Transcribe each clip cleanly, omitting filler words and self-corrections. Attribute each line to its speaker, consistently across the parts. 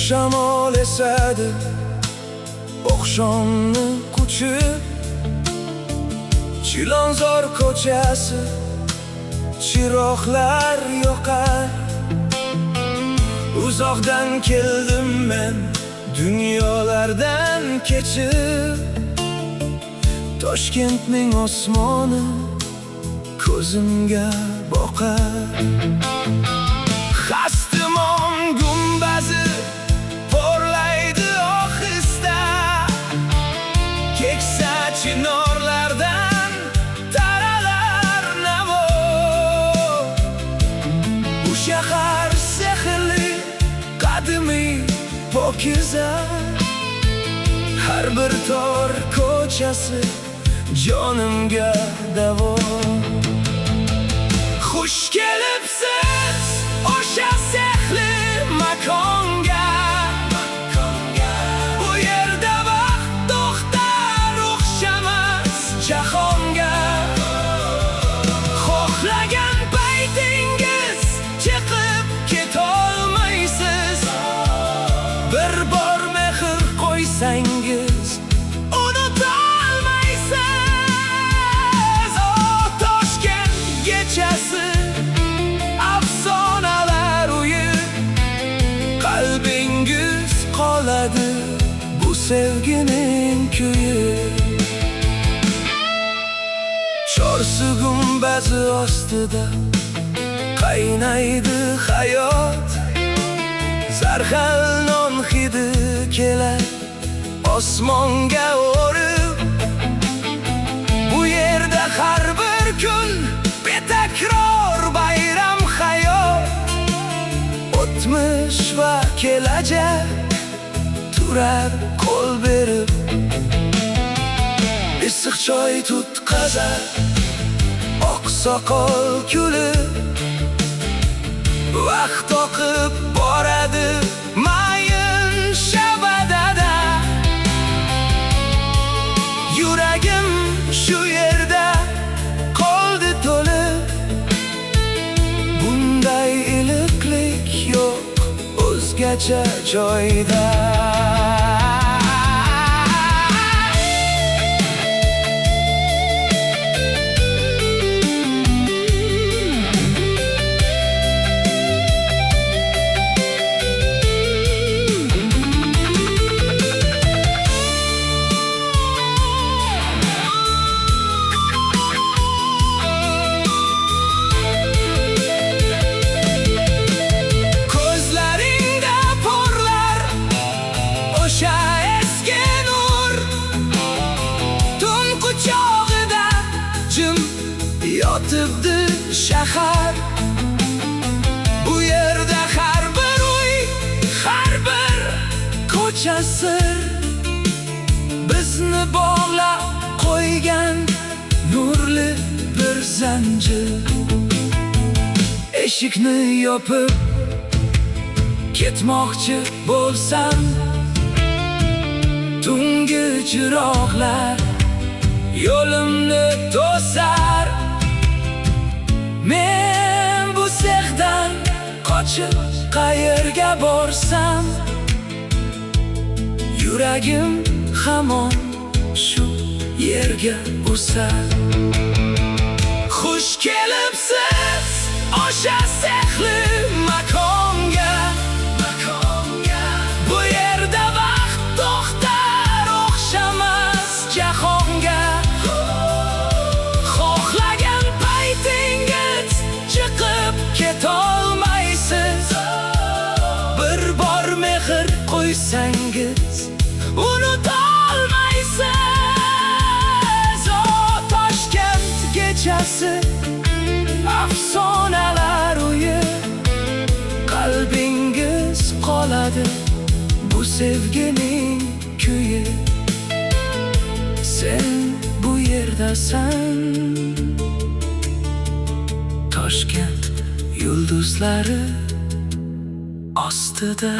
Speaker 1: Shamol esadi oqshomni quchib, Chilonzor ko'chasi chiroqlar yoqar. Uzoqdan keldim men dunyolardan kechib, Toshkentning osmoni ko'zimga boqar. Xastimon gumbazi porlaydi ohista, keksa chinorlardan taralar navo. Bu shahar sehrli, qadimiy, pokiza, har bir tor ko'chasi jonimga davo. Xush kelibsiz o'sha sehrli makonga, bu yerda vaqt to'xtar, o'xshamas jahonga. Xohlagan paytingiz chiqib ketolmaysiz, bir bor mehr qo'ysangiz unutolmaysiz. O Toshkent kechasi, afsonalar uyi, qalbingiz qoladi bu sevgining kuyi. Chorsu gumbazi ostida qaynaydi hayot, zarhal non hidi kelar osmonga o'rib. Bu yerda har bir kun betakror bayram hayot, o'tmish va kelajak turar qo'l berib. Issiq choy tutqazar oqsoqol kulib, vaqt oqib boradi mayin shabadada. Yuragim shu yerda qoldi to'lib, bunday iliqlik yo'q o'zgacha joyda. Yotibdi shahar, bu yerda har bir uy, har bir ko'cha sir, bizni bog'lab qo'ygan nurli bir zanjir. Eshikni yopib ketmoqchi bo'lsam, tungi chiroqlar yo'limni to'sar. Men bu sehdan qochib qayerga borsam, yuragim hamon shu yerga o'sar. Xush kelibsiz o'sha sehrli makonga, bu yerda vaqt to'xtar, o'xshamas jahonga. Xohlagan paytingiz chiqib ketolmaysiz, bir bor mehr qo'ysangiz unutolmaysiz. boshladi bu sevgining kuyi. Sen bu yerdasan, Toshkent yulduzlari ostida.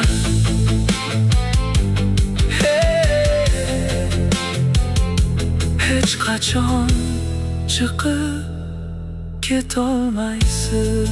Speaker 1: Hech qachon chiqib ketolmaysiz.